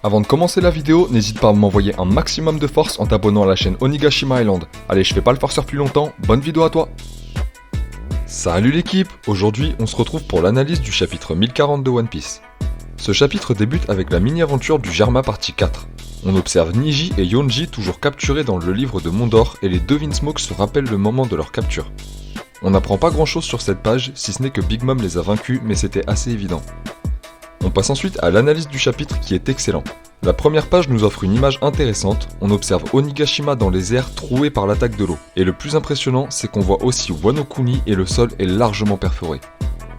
Avant de commencer la vidéo, n'hésite pas à m'envoyer un maximum de force en t'abonnant à la chaîne Onigashima Island. Allez, je fais pas le forceur plus longtemps, bonne vidéo à toi. Salut l'équipe, aujourd'hui on se retrouve pour l'analyse du chapitre 1040 de One Piece. Ce chapitre débute avec la mini-aventure du Germa partie 4. On observe Niji et Yonji toujours capturés dans le livre de Mondor et les deux Vinsmoke se rappellent le moment de leur capture. On n'apprend pas grand chose sur cette page, si ce n'est que Big Mom les a vaincus, mais c'était assez évident. On passe ensuite à l'analyse du chapitre qui est excellent. La première page nous offre une image intéressante, on observe Onigashima dans les airs troué par l'attaque de l'eau. Et le plus impressionnant, c'est qu'on voit aussi Wano Kuni et le sol est largement perforé.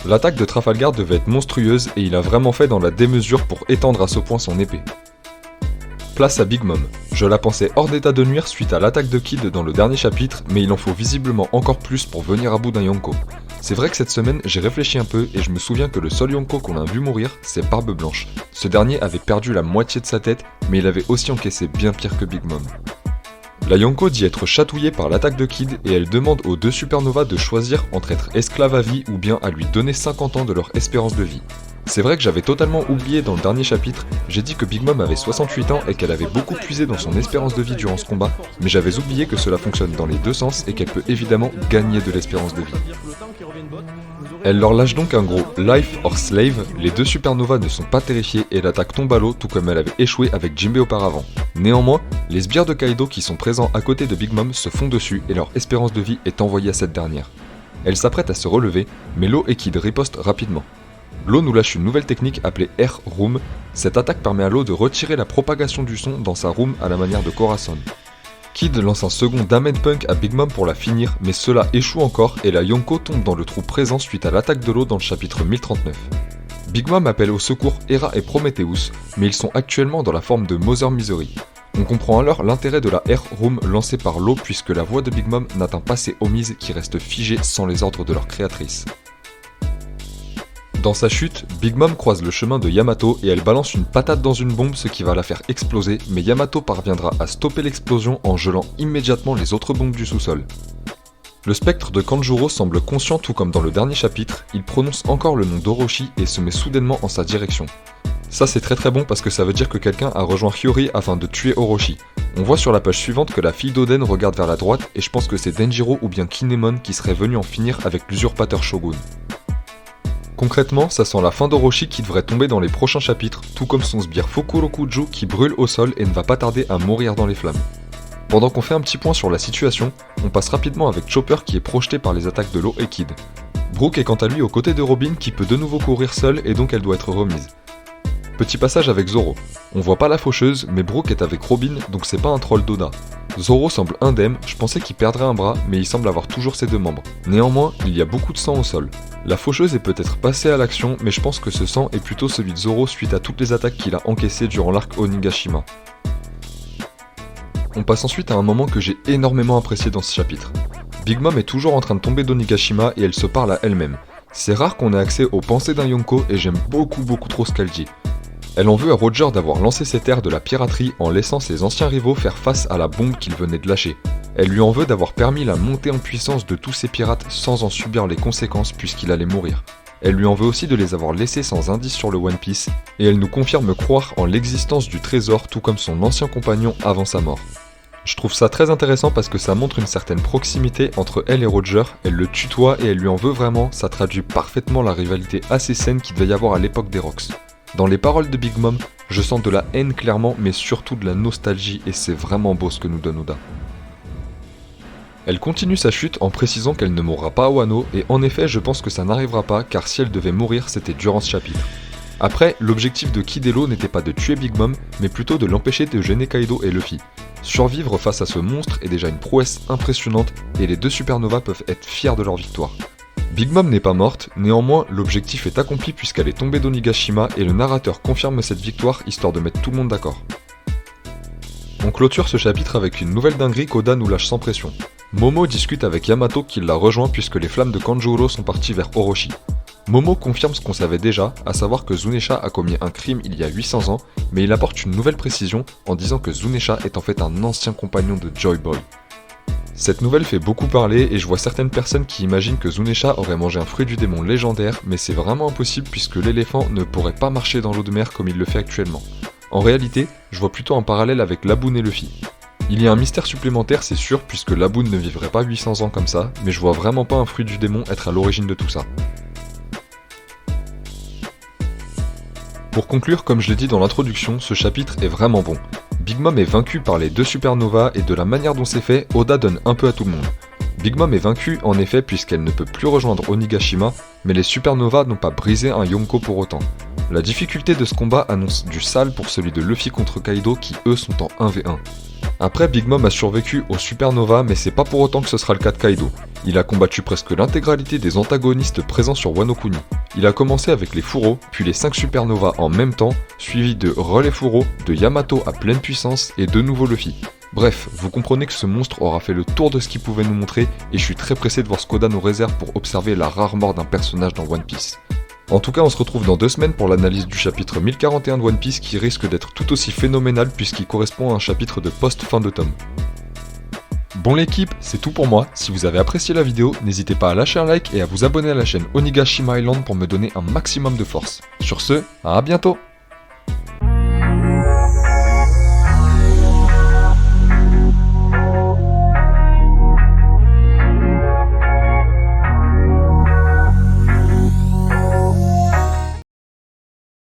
L'attaque de Trafalgar devait être monstrueuse et il a vraiment fait dans la démesure pour étendre à ce point son épée. Place à Big Mom. Je la pensais hors d'état de nuire suite à l'attaque de Kid dans le dernier chapitre, mais il en faut visiblement encore plus pour venir à bout d'un Yonko. C'est vrai que cette semaine, j'ai réfléchi un peu et je me souviens que le seul Yonko qu'on a vu mourir, c'est Barbe Blanche. Ce dernier avait perdu la moitié de sa tête, mais il avait aussi encaissé bien pire que Big Mom. La Yonko dit être chatouillée par l'attaque de Kid et elle demande aux deux supernovas de choisir entre être esclave à vie ou bien à lui donner 50 ans de leur espérance de vie. C'est vrai que j'avais totalement oublié dans le dernier chapitre, j'ai dit que Big Mom avait 68 ans et qu'elle avait beaucoup puisé dans son espérance de vie durant ce combat, mais j'avais oublié que cela fonctionne dans les deux sens et qu'elle peut évidemment gagner de l'espérance de vie. Elle leur lâche donc un gros Life or Slave, les deux supernovas ne sont pas terrifiés et l'attaque tombe à l'eau tout comme elle avait échoué avec Jinbei auparavant. Néanmoins, les sbires de Kaido qui sont présents à côté de Big Mom se font dessus et leur espérance de vie est envoyée à cette dernière. Elle s'apprête à se relever, mais Law et Kid ripostent rapidement. Law nous lâche une nouvelle technique appelée Air Room. Cette attaque permet à Law de retirer la propagation du son dans sa room à la manière de Corazon. Kid lance un second Damage Punk à Big Mom pour la finir, mais cela échoue encore et la Yonko tombe dans le trou présent suite à l'attaque de Law dans le chapitre 1039. Big Mom appelle au secours Hera et Prometheus, mais ils sont actuellement dans la forme de Mother Misery. On comprend alors l'intérêt de la Air Room lancée par Law puisque la voix de Big Mom n'atteint pas ses homies qui restent figés sans les ordres de leur créatrice. Dans sa chute, Big Mom croise le chemin de Yamato et elle balance une patate dans une bombe ce qui va la faire exploser, mais Yamato parviendra à stopper l'explosion en gelant immédiatement les autres bombes du sous-sol. Le spectre de Kanjuro semble conscient tout comme dans le dernier chapitre, il prononce encore le nom d'Orochi et se met soudainement en sa direction. Ça c'est très bon parce que ça veut dire que quelqu'un a rejoint Hyori afin de tuer Orochi. On voit sur la page suivante que la fille d'Oden regarde vers la droite et je pense que c'est Denjiro ou bien Kinemon qui serait venu en finir avec l'usurpateur Shogun. Concrètement, ça sent la fin d'Orochi qui devrait tomber dans les prochains chapitres, tout comme son sbire Fukurokuju qui brûle au sol et ne va pas tarder à mourir dans les flammes. Pendant qu'on fait un petit point sur la situation, on passe rapidement avec Chopper qui est projeté par les attaques de Law et Kid. Brook est quant à lui aux côtés de Robin qui peut de nouveau courir seule et donc elle doit être remise. Petit passage avec Zoro. On voit pas la faucheuse, mais Brook est avec Robin donc c'est pas un troll d'Oda. Zoro semble indemne, je pensais qu'il perdrait un bras, mais il semble avoir toujours ses deux membres. Néanmoins, il y a beaucoup de sang au sol. La faucheuse est peut-être passée à l'action, mais je pense que ce sang est plutôt celui de Zoro suite à toutes les attaques qu'il a encaissées durant l'arc Onigashima. On passe ensuite à un moment que j'ai énormément apprécié dans ce chapitre. Big Mom est toujours en train de tomber d'Onigashima et elle se parle à elle-même. C'est rare qu'on ait accès aux pensées d'un Yonko et j'aime beaucoup trop ce qu'elle dit. Elle en veut à Roger d'avoir lancé cette ère de la piraterie en laissant ses anciens rivaux faire face à la bombe qu'il venait de lâcher. Elle lui en veut d'avoir permis la montée en puissance de tous ces pirates sans en subir les conséquences puisqu'il allait mourir. Elle lui en veut aussi de les avoir laissés sans indice sur le One Piece, et elle nous confirme croire en l'existence du trésor tout comme son ancien compagnon avant sa mort. Je trouve ça très intéressant parce que ça montre une certaine proximité entre elle et Roger, elle le tutoie et elle lui en veut vraiment, ça traduit parfaitement la rivalité assez saine qu'il devait y avoir à l'époque des Rocks. Dans les paroles de Big Mom, je sens de la haine clairement, mais surtout de la nostalgie et c'est vraiment beau ce que nous donne Oda. Elle continue sa chute en précisant qu'elle ne mourra pas à Wano et en effet je pense que ça n'arrivera pas car si elle devait mourir c'était durant ce chapitre. Après, l'objectif de Kid et Law n'était pas de tuer Big Mom, mais plutôt de l'empêcher de gêner Kaido et Luffy. Survivre face à ce monstre est déjà une prouesse impressionnante et les deux supernovas peuvent être fiers de leur victoire. Big Mom n'est pas morte, néanmoins l'objectif est accompli puisqu'elle est tombée d'Onigashima et le narrateur confirme cette victoire histoire de mettre tout le monde d'accord. On clôture ce chapitre avec une nouvelle dinguerie qu'Oda nous lâche sans pression. Momo discute avec Yamato qui l'a rejoint puisque les flammes de Kanjuro sont parties vers Orochi. Momo confirme ce qu'on savait déjà, à savoir que Zunisha a commis un crime il y a 800 ans, mais il apporte une nouvelle précision en disant que Zunisha est en fait un ancien compagnon de Joy Boy. Cette nouvelle fait beaucoup parler et je vois certaines personnes qui imaginent que Zunisha aurait mangé un fruit du démon légendaire, mais c'est vraiment impossible puisque l'éléphant ne pourrait pas marcher dans l'eau de mer comme il le fait actuellement. En réalité, je vois plutôt un parallèle avec Laboon et Luffy. Il y a un mystère supplémentaire, c'est sûr, puisque Laboon ne vivrait pas 800 ans comme ça, mais je vois vraiment pas un fruit du démon être à l'origine de tout ça. Pour conclure, comme je l'ai dit dans l'introduction, ce chapitre est vraiment bon. Big Mom est vaincu par les deux supernovas et de la manière dont c'est fait, Oda donne un peu à tout le monde. Big Mom est vaincue en effet puisqu'elle ne peut plus rejoindre Onigashima, mais les supernovas n'ont pas brisé un Yonko pour autant. La difficulté de ce combat annonce du sale pour celui de Luffy contre Kaido qui eux sont en 1v1. Après, Big Mom a survécu aux supernovas, mais c'est pas pour autant que ce sera le cas de Kaido. Il a combattu presque l'intégralité des antagonistes présents sur Wano Kuni. Il a commencé avec les Furo, puis les 5 supernovas en même temps, suivi de Relais Furo, de Yamato à pleine puissance et de nouveau Luffy. Bref, vous comprenez que ce monstre aura fait le tour de ce qu'il pouvait nous montrer, et je suis très pressé de voir ce qu'Oda nous réserve pour observer la rare mort d'un personnage dans One Piece. En tout cas, on se retrouve dans 2 semaines pour l'analyse du chapitre 1041 de One Piece qui risque d'être tout aussi phénoménal puisqu'il correspond à un chapitre de post-fin de tome. Bon l'équipe, c'est tout pour moi. Si vous avez apprécié la vidéo, n'hésitez pas à lâcher un like et à vous abonner à la chaîne Onigashima Island pour me donner un maximum de force. Sur ce, à bientôt!